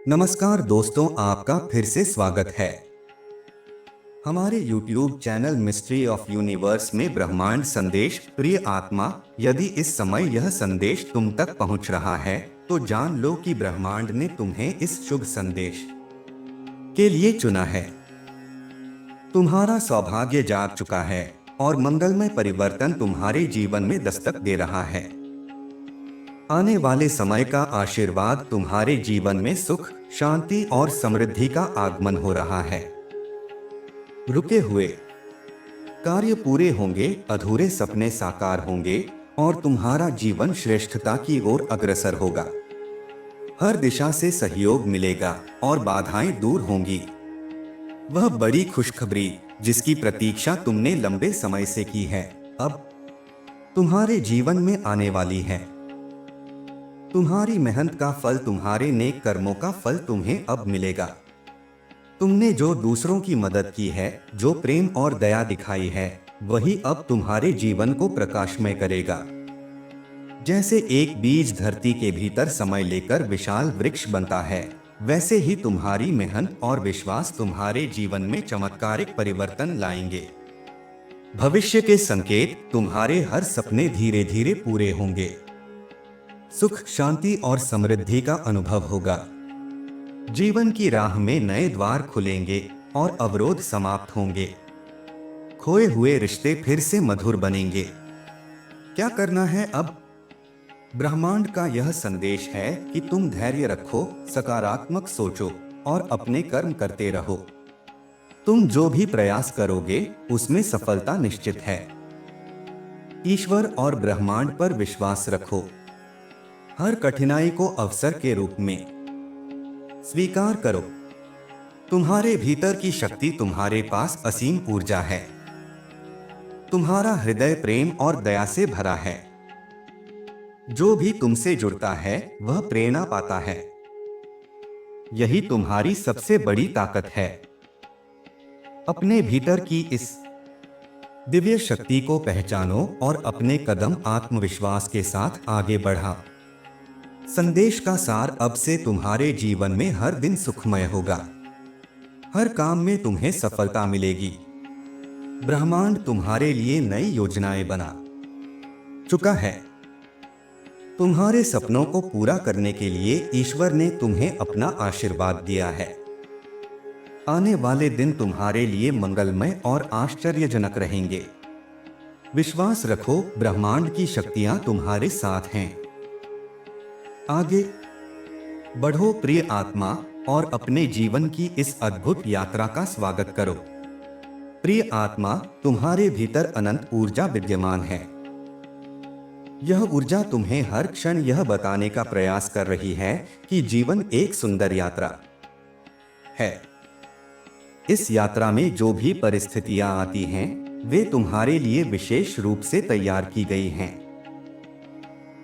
नमस्कार दोस्तों, आपका फिर से स्वागत है हमारे YouTube channel mystery of universe में ब्रह्मांड संदेश। प्रिय आत्मा, यदि इस समय यह संदेश तुम तक पहुंच रहा है तो जान लो कि ब्रह्मांड ने तुम्हें इस शुभ संदेश के लिए चुना है। तुम्हारा सौभाग्य जाग चुका है और मंगलमय परिवर्तन तुम्हारे जीवन में दस्तक दे रहा है। आने वाले समय का आशीर्वाद तुम्हारे जीवन में सुख, शांति और समृद्धि का आगमन हो रहा है। रुके हुए कार्य पूरे होंगे, अधूरे सपने साकार होंगे और तुम्हारा जीवन श्रेष्ठता की ओर अग्रसर होगा। हर दिशा से सहयोग मिलेगा और बाधाएं दूर होंगी। वह बड़ी खुशखबरी जिसकी प्रतीक्षा तुमने लंबे समय से की है, अब तुम्हारे जीवन में आने वाली है। तुम्हारी मेहनत का फल, तुम्हारे नेक कर्मों का फल तुम्हें अब मिलेगा। तुमने जो दूसरों की मदद की है, जो प्रेम और दया दिखाई है, वही अब तुम्हारे जीवन को प्रकाशमय करेगा। जैसे एक बीज धरती के भीतर समय लेकर विशाल वृक्ष बनता है, वैसे ही तुम्हारी मेहनत और विश्वास तुम्हारे जीवन में चमत्कारिक परिवर्तन लाएंगे। भविष्य के संकेत, तुम्हारे हर सपने धीरे धीरे पूरे होंगे। सुख, शांति और समृद्धि का अनुभव होगा। जीवन की राह में नए द्वार खुलेंगे और अवरोध समाप्त होंगे। खोए हुए रिश्ते फिर से मधुर बनेंगे। क्या करना है अब? ब्रह्मांड का यह संदेश है कि तुम धैर्य रखो, सकारात्मक सोचो और अपने कर्म करते रहो। तुम जो भी प्रयास करोगे उसमें सफलता निश्चित है। ईश्वर और ब्रह्मांड पर विश्वास रखो। हर कठिनाई को अवसर के रूप में स्वीकार करो। तुम्हारे भीतर की शक्ति, तुम्हारे पास असीम ऊर्जा है। तुम्हारा हृदय प्रेम और दया से भरा है। जो भी तुमसे जुड़ता है वह प्रेरणा पाता है। यही तुम्हारी सबसे बड़ी ताकत है। अपने भीतर की इस दिव्य शक्ति को पहचानो और अपने कदम आत्मविश्वास के साथ आगे बढ़ा। संदेश का सार, अब से तुम्हारे जीवन में हर दिन सुखमय होगा। हर काम में तुम्हें सफलता मिलेगी। ब्रह्मांड तुम्हारे लिए नई योजनाएं बना चुका है। तुम्हारे सपनों को पूरा करने के लिए ईश्वर ने तुम्हें अपना आशीर्वाद दिया है। आने वाले दिन तुम्हारे लिए मंगलमय और आश्चर्यजनक रहेंगे। विश्वास रखो, ब्रह्मांड की शक्तियां तुम्हारे साथ हैं। आगे बढ़ो प्रिय आत्मा और अपने जीवन की इस अद्भुत यात्रा का स्वागत करो। प्रिय आत्मा, तुम्हारे भीतर अनंत ऊर्जा विद्यमान है। यह ऊर्जा तुम्हें हर क्षण यह बताने का प्रयास कर रही है कि जीवन एक सुंदर यात्रा है। इस यात्रा में जो भी परिस्थितियां आती हैं, वे तुम्हारे लिए विशेष रूप से तैयार की गई हैं।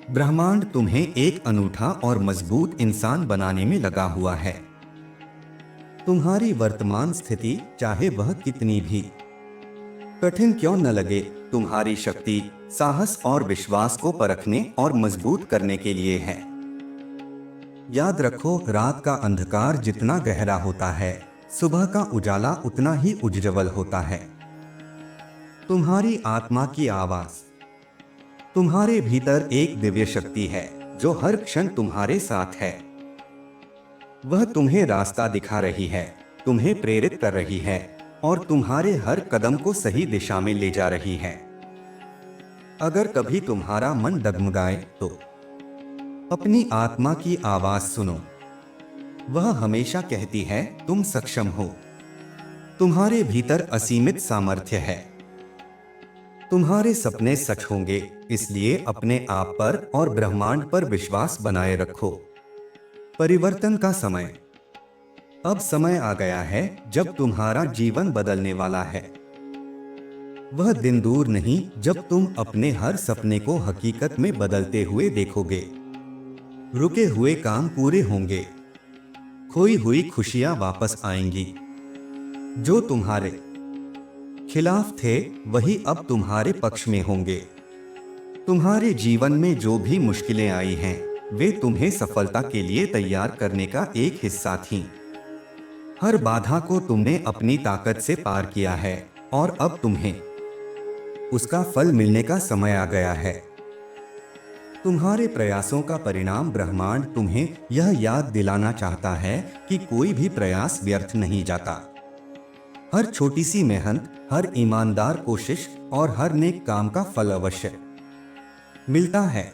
ब्रह्मांड तुम्हें एक अनूठा और मजबूत इंसान बनाने में लगा हुआ है। तुम्हारी वर्तमान स्थिति, चाहे वह कितनी भी कठिन क्यों न लगे, तुम्हारी शक्ति, साहस और विश्वास को परखने और मजबूत करने के लिए है। याद रखो, रात का अंधकार जितना गहरा होता है, सुबह का उजाला उतना ही उज्ज्वल होता है। तुम्हारी आत्मा की आवाज, तुम्हारे भीतर एक दिव्य शक्ति है जो हर क्षण तुम्हारे साथ है। वह तुम्हें रास्ता दिखा रही है, तुम्हें प्रेरित कर रही है और तुम्हारे हर कदम को सही दिशा में ले जा रही है। अगर कभी तुम्हारा मन डगमगाए तो अपनी आत्मा की आवाज सुनो। वह हमेशा कहती है, तुम सक्षम हो। तुम्हारे भीतर असीमित सामर्थ्य है। तुम्हारे सपने सच होंगे, इसलिए अपने आप पर और ब्रह्मांड पर विश्वास बनाए रखो। परिवर्तन का समय, अब समय आ गया है जब तुम्हारा जीवन बदलने वाला है। वह दिन दूर नहीं जब तुम अपने हर सपने को हकीकत में बदलते हुए देखोगे। रुके हुए काम पूरे होंगे। खोई हुई खुशियां वापस आएंगी। जो तुम्हारे खिलाफ थे वही अब तुम्हारे पक्ष में होंगे। तुम्हारे जीवन में जो भी मुश्किलें आई हैं, वे तुम्हें सफलता के लिए तैयार करने का एक हिस्सा थीं। हर बाधा को तुमने अपनी ताकत से पार किया है और अब तुम्हें उसका फल मिलने का समय आ गया है। तुम्हारे प्रयासों का परिणाम ब्रह्मांड तुम्हें यह याद दिलाना चाहता है कि कोई भी प्रयास व्यर्थ नहीं जाता। हर छोटी सी मेहनत, हर ईमानदार कोशिश और हर नेक काम का फल अवश्य मिलता है।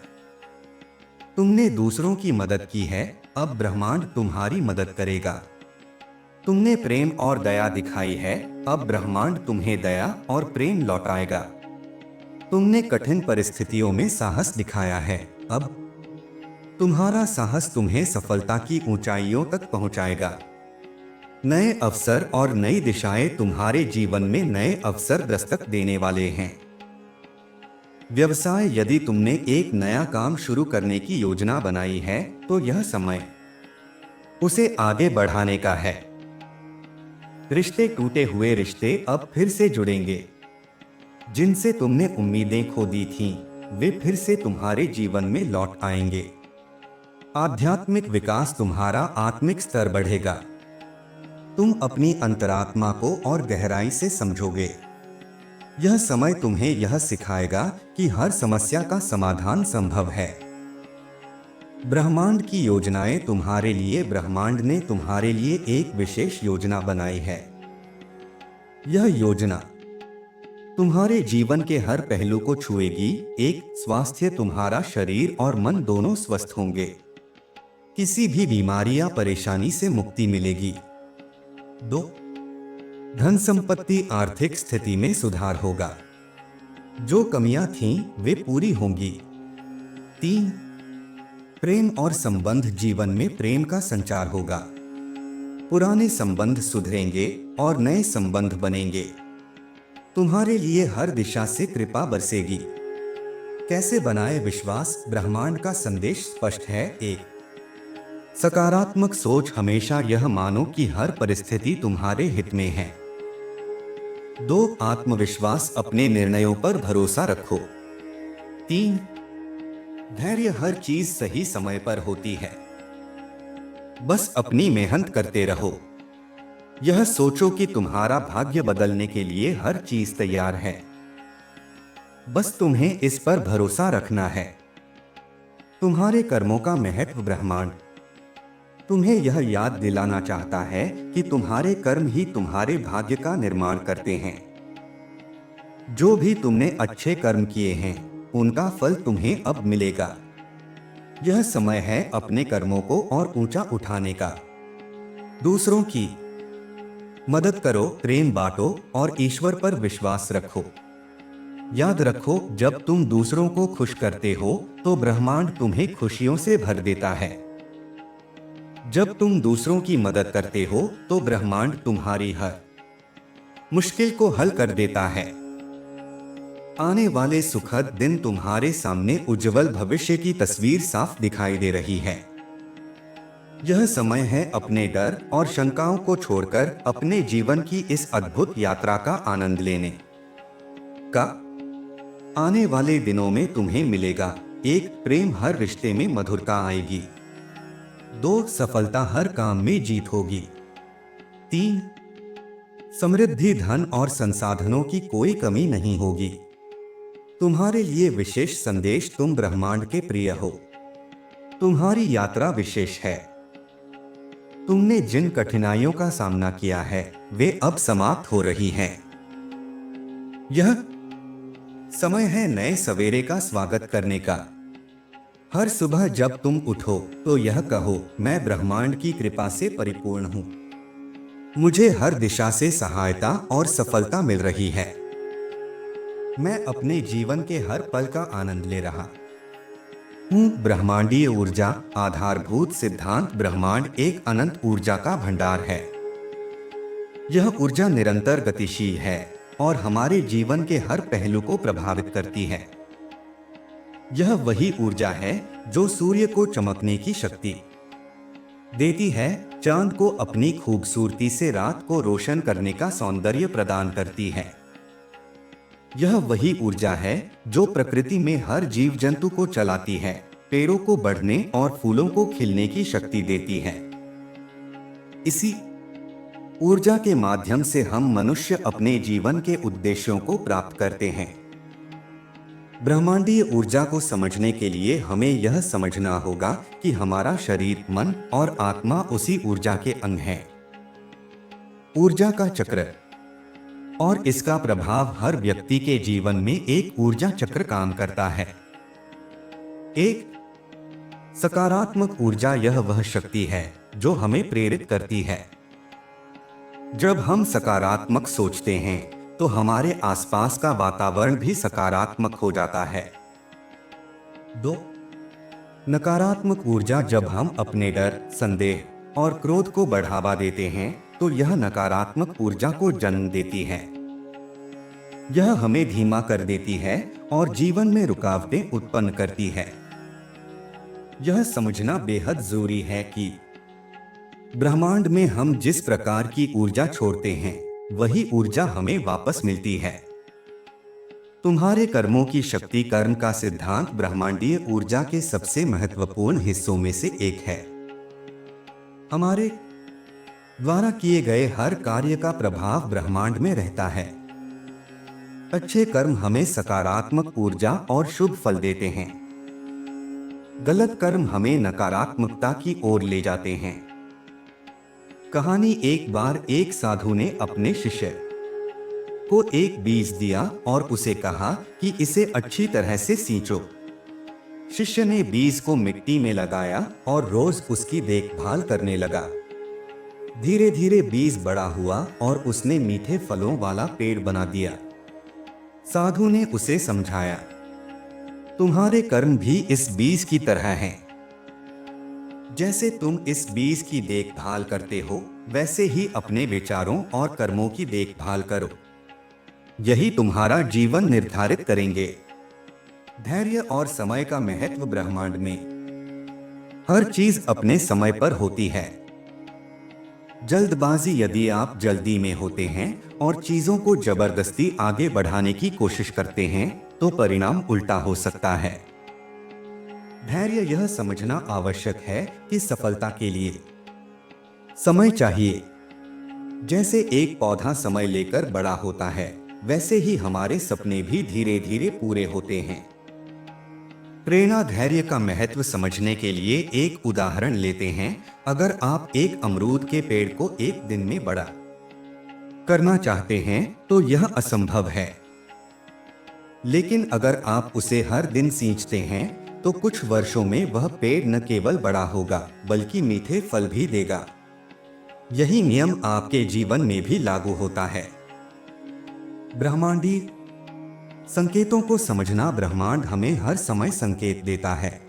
तुमने दूसरों की मदद की है, अब ब्रह्मांड तुम्हारी मदद करेगा। तुमने प्रेम और दया दिखाई है, अब ब्रह्मांड तुम्हें दया और प्रेम लौटाएगा। तुमने कठिन परिस्थितियों में साहस दिखाया है, अब तुम्हारा साहस तुम्हें सफलता की ऊंचाइयों तक पहुंचाएगा। नए अवसर और नई दिशाएं तुम्हारे जीवन में नए अवसर दस्तक देने वाले हैं। व्यवसाय, यदि तुमने एक नया काम शुरू करने की योजना बनाई है तो यह समय उसे आगे बढ़ाने का है। रिश्ते, टूटे हुए रिश्ते अब फिर से जुड़ेंगे। जिनसे तुमने उम्मीदें खो दी थीं, वे फिर से तुम्हारे जीवन में लौट आएंगे। आध्यात्मिक विकास, तुम्हारा आत्मिक स्तर बढ़ेगा। तुम अपनी अंतरात्मा को और गहराई से समझोगे। यह समय तुम्हें यह सिखाएगा कि हर समस्या का समाधान संभव है। ब्रह्मांड की योजनाएं तुम्हारे लिए, ब्रह्मांड ने तुम्हारे लिए एक विशेष योजना बनाई है। यह योजना तुम्हारे जीवन के हर पहलू को छुएगी। एक, स्वास्थ्य, तुम्हारा शरीर और मन दोनों स्वस्थ होंगे। किसी भी बीमारी या परेशानी से मुक्ति मिलेगी। 2, धन संपत्ति, आर्थिक स्थिति में सुधार होगा। जो कमियां थीं वे पूरी होंगी। 3, प्रेम और संबंध, जीवन में प्रेम का संचार होगा। पुराने संबंध सुधरेंगे और नए संबंध बनेंगे। तुम्हारे लिए हर दिशा से कृपा बरसेगी। कैसे बनाए विश्वास, ब्रह्मांड का संदेश स्पष्ट है। 1, सकारात्मक सोच, हमेशा यह मानो कि हर परिस्थिति तुम्हारे हित में है। 2, आत्मविश्वास, अपने निर्णयों पर भरोसा रखो। 3, धैर्य, हर चीज सही समय पर होती है, बस अपनी मेहनत करते रहो। यह सोचो कि तुम्हारा भाग्य बदलने के लिए हर चीज तैयार है, बस तुम्हें इस पर भरोसा रखना है। तुम्हारे कर्मों का महत्व, ब्रह्मांड तुम्हें यह याद दिलाना चाहता है कि तुम्हारे कर्म ही तुम्हारे भाग्य का निर्माण करते हैं। जो भी तुमने अच्छे कर्म किए हैं उनका फल तुम्हें अब मिलेगा। यह समय है अपने कर्मों को और ऊंचा उठाने का। दूसरों की मदद करो, प्रेम बांटो और ईश्वर पर विश्वास रखो। याद रखो, जब तुम दूसरों को खुश करते हो तो ब्रह्मांड तुम्हें खुशियों से भर देता है। जब तुम दूसरों की मदद करते हो तो ब्रह्मांड तुम्हारी हर मुश्किल को हल कर देता है। आने वाले सुखद दिन तुम्हारे सामने उज्जवल भविष्य की तस्वीर साफ दिखाई दे रही है। यह समय है अपने डर और शंकाओं को छोड़कर अपने जीवन की इस अद्भुत यात्रा का आनंद लेने का। आने वाले दिनों में तुम्हें मिलेगा। 1, प्रेम, हर रिश्ते में मधुरता आएगी। 2, सफलता, हर काम में जीत होगी। 3, समृद्धि, धन और संसाधनों की कोई कमी नहीं होगी। तुम्हारे लिए विशेष संदेश, तुम ब्रह्मांड के प्रिय हो। तुम्हारी यात्रा विशेष है। तुमने जिन कठिनाइयों का सामना किया है वे अब समाप्त हो रही हैं। यह समय है नए सवेरे का स्वागत करने का। हर सुबह जब तुम उठो तो यह कहो, मैं ब्रह्मांड की कृपा से परिपूर्ण हूँ। मुझे हर दिशा से सहायता और सफलता मिल रही है। मैं अपने जीवन के हर पल का आनंद ले रहा हूँ। ब्रह्मांडीय ऊर्जा, आधारभूत सिद्धांत, ब्रह्मांड एक अनंत ऊर्जा का भंडार है। यह ऊर्जा निरंतर गतिशील है और हमारे जीवन के हर पहलू को प्रभावित करती है। यह वही ऊर्जा है जो सूर्य को चमकने की शक्ति देती है, चांद को अपनी खूबसूरती से रात को रोशन करने का सौंदर्य प्रदान करती है। यह वही ऊर्जा है जो प्रकृति में हर जीव जंतु को चलाती है पेड़ों को बढ़ने और फूलों को खिलने की शक्ति देती है। इसी ऊर्जा के माध्यम से हम मनुष्य अपने जीवन के उद्देश्यों को प्राप्त करते हैं। ब्रह्मांडीय ऊर्जा को समझने के लिए हमें यह समझना होगा कि हमारा शरीर, मन और आत्मा उसी ऊर्जा के अंग हैं। ऊर्जा का चक्र और इसका प्रभाव हर व्यक्ति के जीवन में एक ऊर्जा चक्र काम करता है। एक सकारात्मक ऊर्जा, यह वह शक्ति है जो हमें प्रेरित करती है। जब हम सकारात्मक सोचते हैं तो हमारे आसपास का वातावरण भी सकारात्मक हो जाता है। दो नकारात्मक ऊर्जा, जब हम अपने डर, संदेह और क्रोध को बढ़ावा देते हैं तो यह नकारात्मक ऊर्जा को जन्म देती है। यह हमें धीमा कर देती है और जीवन में रुकावटें उत्पन्न करती है। यह समझना बेहद जरूरी है कि ब्रह्मांड में हम जिस प्रकार की ऊर्जा छोड़ते हैं वही ऊर्जा हमें वापस मिलती है। तुम्हारे कर्मों की शक्ति, कर्म का सिद्धांत ब्रह्मांडीय ऊर्जा के सबसे महत्वपूर्ण हिस्सों में से एक है। हमारे द्वारा किए गए हर कार्य का प्रभाव ब्रह्मांड में रहता है। अच्छे कर्म हमें सकारात्मक ऊर्जा और शुभ फल देते हैं। गलत कर्म हमें नकारात्मकता की ओर ले जाते हैं। कहानी, एक बार एक साधु ने अपने शिष्य को एक बीज दिया और उसे कहा कि इसे अच्छी तरह से सींचो। शिष्य ने बीज को मिट्टी में लगाया और रोज उसकी देखभाल करने लगा। धीरे धीरे बीज बड़ा हुआ और उसने मीठे फलों वाला पेड़ बना दिया। साधु ने उसे समझाया, तुम्हारे कर्म भी इस बीज की तरह हैं। जैसे तुम इस बीज की देखभाल करते हो, वैसे ही अपने विचारों और कर्मों की देखभाल करो। यही तुम्हारा जीवन निर्धारित करेंगे। धैर्य और समय का महत्व, ब्रह्मांड में हर चीज अपने समय पर होती है। जल्दबाजी, यदि आप जल्दी में होते हैं और चीजों को जबरदस्ती आगे बढ़ाने की कोशिश करते हैं तो परिणाम उल्टा हो सकता है। धैर्य, यह समझना आवश्यक है कि सफलता के लिए समय चाहिए। जैसे एक पौधा समय लेकर बड़ा होता है, वैसे ही हमारे सपने भी धीरे धीरे पूरे होते हैं। प्रेरणा, धैर्य का महत्व समझने के लिए एक उदाहरण लेते हैं। अगर आप एक अमरूद के पेड़ को एक दिन में बड़ा करना चाहते हैं तो यह असंभव है। लेकिन अगर आप उसे हर दिन सींचते हैं तो कुछ वर्षों में वह पेड़ न केवल बड़ा होगा बल्कि मीठे फल भी देगा। यही नियम आपके जीवन में भी लागू होता है। ब्रह्मांडीय संकेतों को समझना, ब्रह्मांड हमें हर समय संकेत देता है।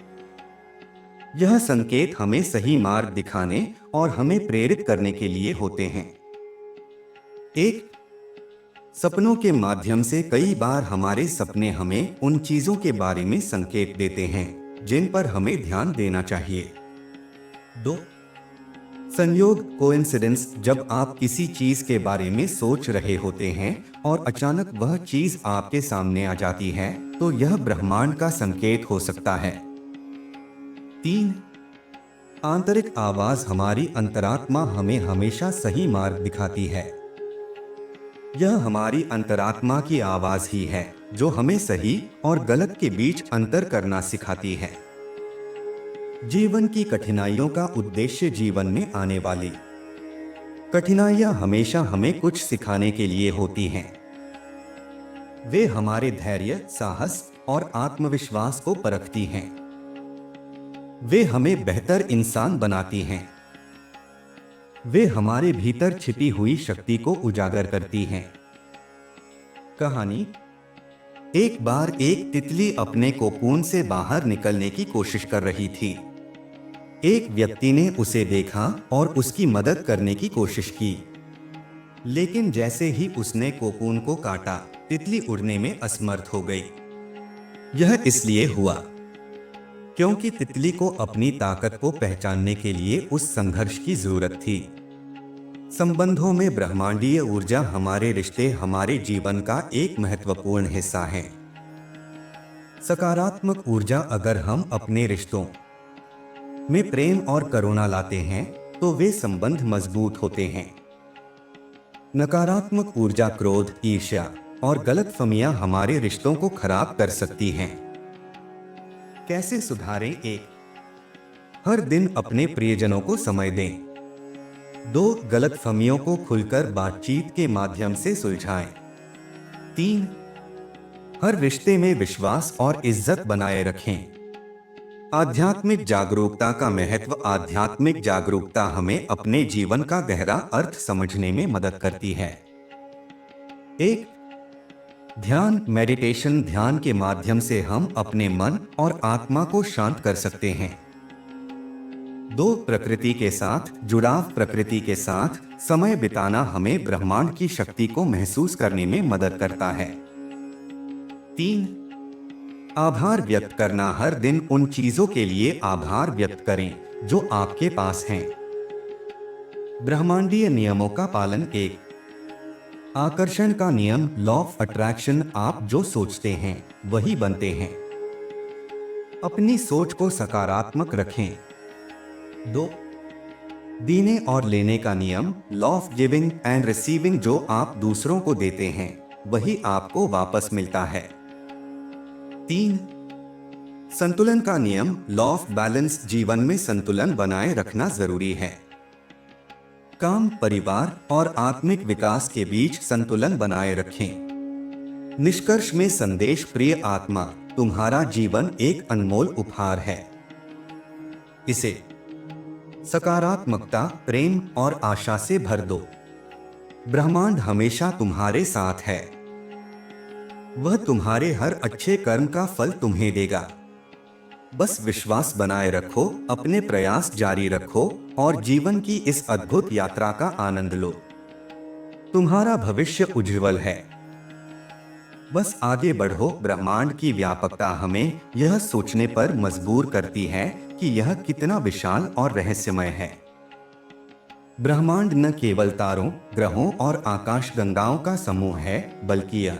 यह संकेत हमें सही मार्ग दिखाने और हमें प्रेरित करने के लिए होते हैं। एक सपनों के माध्यम से कई बार हमारे सपने हमें उन चीजों के बारे में संकेत देते हैं जिन पर हमें ध्यान देना चाहिए। दो संयोग, कोइंसिडेंस, जब आप किसी चीज के बारे में सोच रहे होते हैं और अचानक वह चीज आपके सामने आ जाती है तो यह ब्रह्मांड का संकेत हो सकता है। तीन आंतरिक आवाज, हमारी अंतरात्मा हमें हमेशा सही मार्ग दिखाती है। यह हमारी अंतरात्मा की आवाज ही है जो हमें सही और गलत के बीच अंतर करना सिखाती है। जीवन की कठिनाइयों का उद्देश्य, जीवन में आने वाली कठिनाइयां हमेशा हमें कुछ सिखाने के लिए होती हैं। वे हमारे धैर्य, साहस और आत्मविश्वास को परखती हैं। वे हमें बेहतर इंसान बनाती हैं। वे हमारे भीतर छिपी हुई शक्ति को उजागर करती हैं। कहानी, एक बार एक तितली अपने कोकून से बाहर निकलने की कोशिश कर रही थी। एक व्यक्ति ने उसे देखा और उसकी मदद करने की कोशिश की, लेकिन जैसे ही उसने कोकून को काटा, तितली उड़ने में असमर्थ हो गई। यह इसलिए हुआ क्योंकि तितली को अपनी ताकत को पहचानने के लिए उस संघर्ष की जरूरत थी। संबंधों में ब्रह्मांडीय ऊर्जा, हमारे रिश्ते हमारे जीवन का एक महत्वपूर्ण हिस्सा है। सकारात्मक ऊर्जा अगर हम अपने रिश्तों में प्रेम और करुणा लाते हैं तो वे संबंध मजबूत होते हैं। नकारात्मक ऊर्जा क्रोध, ईर्ष्या और गलतफहमियां हमारे रिश्तों को खराब कर सकती हैं। कैसे सुधारें? 1. हर दिन अपने प्रियजनों को समय दें। 2. गलतफहमियों को खुलकर बातचीत के माध्यम से सुलझाएं। 3. हर रिश्ते में विश्वास और इज्जत बनाए रखें। आध्यात्मिक जागरूकता का महत्व। आध्यात्मिक जागरूकता हमें अपने जीवन का गहरा अर्थ समझने में मदद करती है। 1. ध्यान, मेडिटेशन। ध्यान के माध्यम से हम अपने मन और आत्मा को शांत कर सकते हैं। 2. प्रकृति के साथ जुड़ाव। प्रकृति के साथ समय बिताना हमें ब्रह्मांड की शक्ति को महसूस करने में मदद करता है। 3. आभार व्यक्त करना। हर दिन उन चीजों के लिए आभार व्यक्त करें जो आपके पास हैं। ब्रह्मांडीय नियमों का पालन। 1. आकर्षण का नियम, लॉ ऑफ अट्रैक्शन। आप जो सोचते हैं वही बनते हैं। अपनी सोच को सकारात्मक रखें। 2. देने और लेने का नियम, law of giving and receiving. जो आप दूसरों को देते हैं वही आपको वापस मिलता है। 3. संतुलन का नियम, लॉ ऑफ बैलेंस। जीवन में संतुलन बनाए रखना जरूरी है। काम, परिवार और आत्मिक विकास के बीच संतुलन बनाए रखें। निष्कर्ष में संदेश, प्रिय आत्मा, तुम्हारा जीवन एक अनमोल उपहार है। इसे सकारात्मकता, प्रेम और आशा से भर दो। ब्रह्मांड हमेशा तुम्हारे साथ है। वह तुम्हारे हर अच्छे कर्म का फल तुम्हें देगा। बस विश्वास बनाए रखो, अपने प्रयास जारी रखो और जीवन की इस अद्भुत यात्रा का आनंद लो। तुम्हारा भविष्य उज्जवल है। बस आगे बढ़ो। ब्रह्मांड की व्यापकता हमें यह सोचने पर मजबूर करती है कि यह कितना विशाल और रहस्यमय है। ब्रह्मांड न केवल तारों, ग्रहों और आकाशगंगाओं का समूह है, बल्कि यह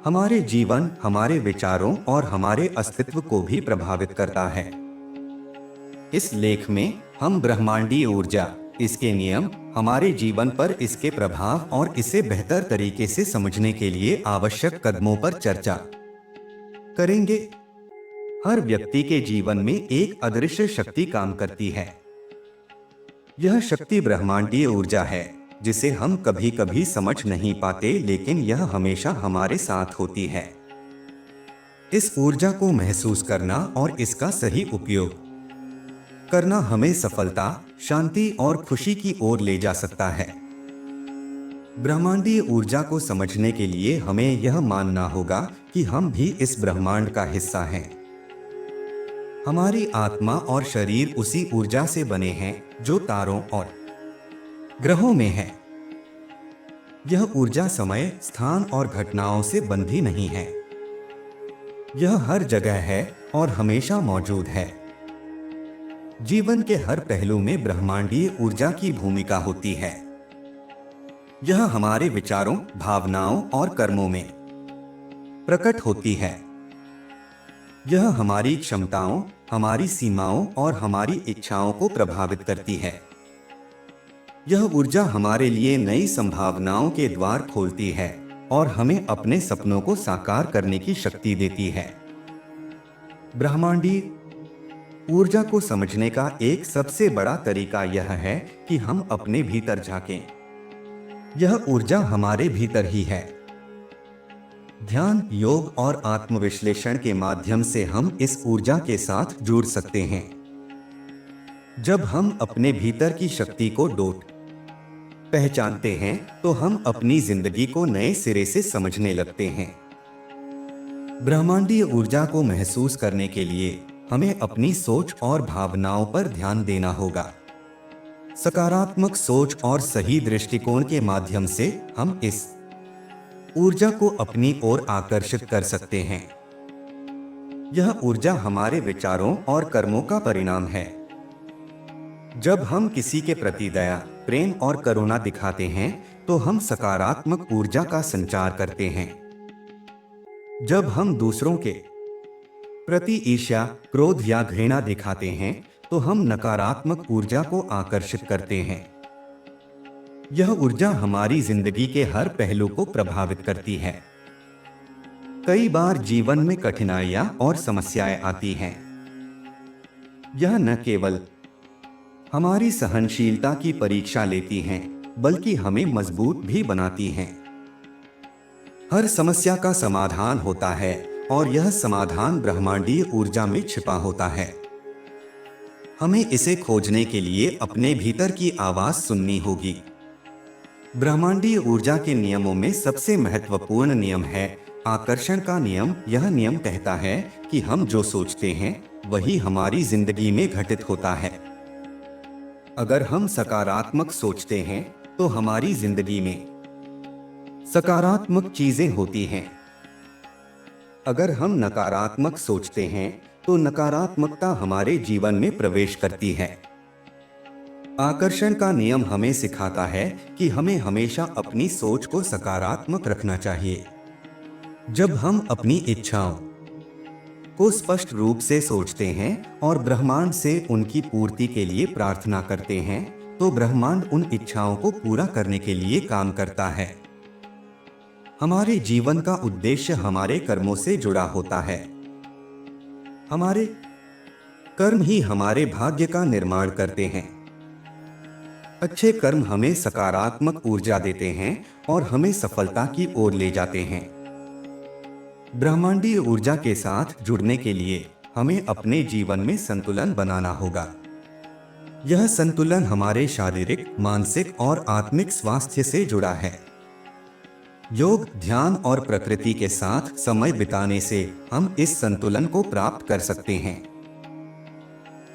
हमारे जीवन, हमारे विचारों और हमारे अस्तित्व को भी प्रभावित करता है। इस लेख में हम ब्रह्मांडीय ऊर्जा, इसके नियम, हमारे जीवन पर इसके प्रभाव और इसे बेहतर तरीके से समझने के लिए आवश्यक कदमों पर चर्चा करेंगे। हर व्यक्ति के जीवन में एक अदृश्य शक्ति काम करती है। यह शक्ति ब्रह्मांडीय ऊर्जा है जिसे हम कभी कभी समझ नहीं पाते, लेकिन यह हमेशा हमारे साथ होती है। इस ऊर्जा को महसूस करना और इसका सही उपयोग करना हमें सफलता, शांति और खुशी की ओर ले जा सकता है। ब्रह्मांडीय ऊर्जा को समझने के लिए हमें यह मानना होगा कि हम भी इस ब्रह्मांड का हिस्सा हैं। हमारी आत्मा और शरीर उसी ऊर्जा से बने हैं जो तारों और ग्रहों में है। यह ऊर्जा समय, स्थान और घटनाओं से बंधी नहीं है। यह हर जगह है और हमेशा मौजूद है। जीवन के हर पहलू में ब्रह्मांडीय ऊर्जा की भूमिका होती है। यह हमारे विचारों, भावनाओं और कर्मों में प्रकट होती है। यह हमारी क्षमताओं, हमारी सीमाओं और हमारी इच्छाओं को प्रभावित करती है। यह ऊर्जा हमारे लिए नई संभावनाओं के द्वार खोलती है और हमें अपने सपनों को साकार करने की शक्ति देती है। ब्रह्मांडीय ऊर्जा को समझने का एक सबसे बड़ा तरीका यह है कि हम अपने भीतर झांकें। यह ऊर्जा हमारे भीतर ही है। ध्यान, योग और आत्मविश्लेषण के माध्यम से हम इस ऊर्जा के साथ जुड़ सकते हैं। जब हम अपने भीतर की शक्ति को पहचानते हैं तो हम अपनी जिंदगी को नए सिरे से समझने लगते हैं। ब्रह्मांडीय ऊर्जा को महसूस करने के लिए हमें अपनी सोच और भावनाओं पर ध्यान देना होगा। सकारात्मक सोच और सही दृष्टिकोण के माध्यम से हम इस ऊर्जा को अपनी ओर आकर्षित कर सकते हैं। यह ऊर्जा हमारे विचारों और कर्मों का परिणाम है। जब हम किसी के प्रति दया, प्रेम और करुणा दिखाते हैं तो हम सकारात्मक ऊर्जा का संचार करते हैं। जब हम दूसरों के प्रति ईर्ष्या, क्रोध या घृणा दिखाते हैं तो हम नकारात्मक ऊर्जा को आकर्षित करते हैं। यह ऊर्जा हमारी जिंदगी के हर पहलू को प्रभावित करती है। कई बार जीवन में कठिनाइयां और समस्याएं आती हैं। यह न केवल हमारी सहनशीलता की परीक्षा लेती हैं, बल्कि हमें मजबूत भी बनाती हैं। हर समस्या का समाधान होता है और यह समाधान ब्रह्मांडीय ऊर्जा में छिपा होता है। हमें इसे खोजने के लिए अपने भीतर की आवाज सुननी होगी। ब्रह्मांडीय ऊर्जा के नियमों में सबसे महत्वपूर्ण नियम है आकर्षण का नियम। यह नियम कहता है कि हम जो सोचते हैं वही हमारी जिंदगी में घटित होता है। अगर हम सकारात्मक सोचते हैं तो हमारी जिंदगी में सकारात्मक चीजें होती हैं। अगर हम नकारात्मक सोचते हैं तो नकारात्मकता हमारे जीवन में प्रवेश करती है। आकर्षण का नियम हमें सिखाता है कि हमें हमेशा अपनी सोच को सकारात्मक रखना चाहिए। जब हम अपनी इच्छाओं को स्पष्ट रूप से सोचते हैं और ब्रह्मांड से उनकी पूर्ति के लिए प्रार्थना करते हैं, तो ब्रह्मांड उन इच्छाओं को पूरा करने के लिए काम करता है। हमारे जीवन का उद्देश्य हमारे कर्मों से जुड़ा होता है। हमारे कर्म ही हमारे भाग्य का निर्माण करते हैं। अच्छे कर्म हमें सकारात्मक ऊर्जा देते हैं और हमें सफलता की ओर ले जाते हैं। ब्रह्मांडीय ऊर्जा के साथ जुड़ने के लिए हमें अपने जीवन में संतुलन बनाना होगा। यह संतुलन हमारे शारीरिक, मानसिक और आत्मिक स्वास्थ्य से जुड़ा है। योग, ध्यान और प्रकृति के साथ समय बिताने से हम इस संतुलन को प्राप्त कर सकते हैं।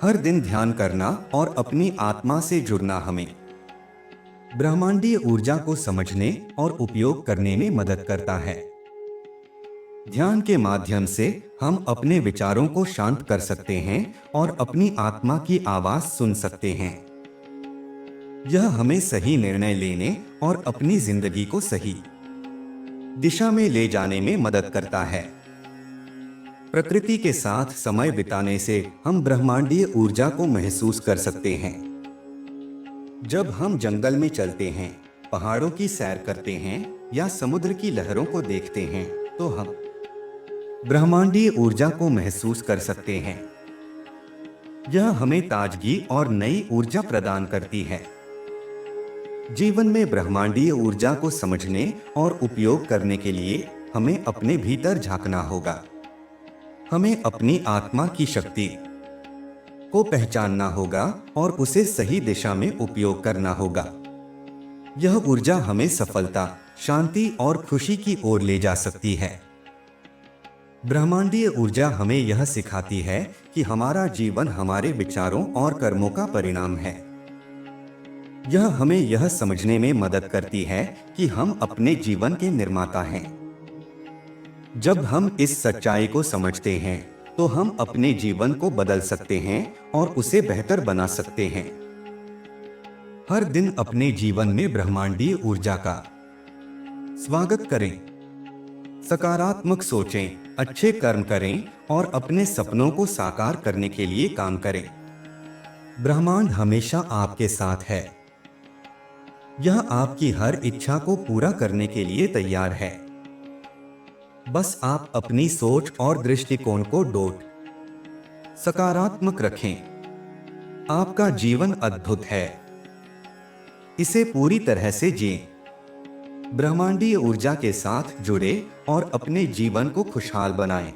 हर दिन ध्यान करना और अपनी आत्मा से जुड़ना हमें ब्रह्मांडीय ऊर्जा को समझने और उपयोग करने में मदद करता है। ध्यान के माध्यम से हम अपने विचारों को शांत कर सकते हैं और अपनी आत्मा की आवाज सुन सकते हैं। यह हमें सही निर्णय लेने और अपनी जिंदगी को सही दिशा में ले जाने में मदद करता है। प्रकृति के साथ समय बिताने से हम ब्रह्मांडीय ऊर्जा को महसूस कर सकते हैं। जब हम जंगल में चलते हैं, पहाड़ों की सैर करते हैं या समुद्र की लहरों को देखते हैं, तो हम ब्रह्मांडीय ऊर्जा को महसूस कर सकते हैं। यह हमें ताजगी और नई ऊर्जा प्रदान करती है। जीवन में ब्रह्मांडीय ऊर्जा को समझने और उपयोग करने के लिए हमें अपने भीतर झांकना होगा। हमें अपनी आत्मा की शक्ति को पहचानना होगा और उसे सही दिशा में उपयोग करना होगा। यह ऊर्जा हमें सफलता, शांति और खुशी की ओर ले जा सकती है। ब्रह्मांडीय ऊर्जा हमें यह सिखाती है कि हमारा जीवन हमारे विचारों और कर्मों का परिणाम है। यह हमें यह समझने में मदद करती है कि हम अपने जीवन के निर्माता हैं। जब हम इस सच्चाई को समझते हैं, तो हम अपने जीवन को बदल सकते हैं और उसे बेहतर बना सकते हैं। हर दिन अपने जीवन में ब्रह्मांडीय ऊर्जा का स्वागत करें। सकारात्मक सोचें, अच्छे कर्म करें और अपने सपनों को साकार करने के लिए काम करें। ब्रह्मांड हमेशा आपके साथ है। यह आपकी हर इच्छा को पूरा करने के लिए तैयार है। बस आप अपनी सोच और दृष्टिकोण को सकारात्मक रखें। आपका जीवन अद्भुत है। इसे पूरी तरह से जिएं। ब्रह्मांडीय ऊर्जा के साथ जुड़े और अपने जीवन को खुशहाल बनाएं।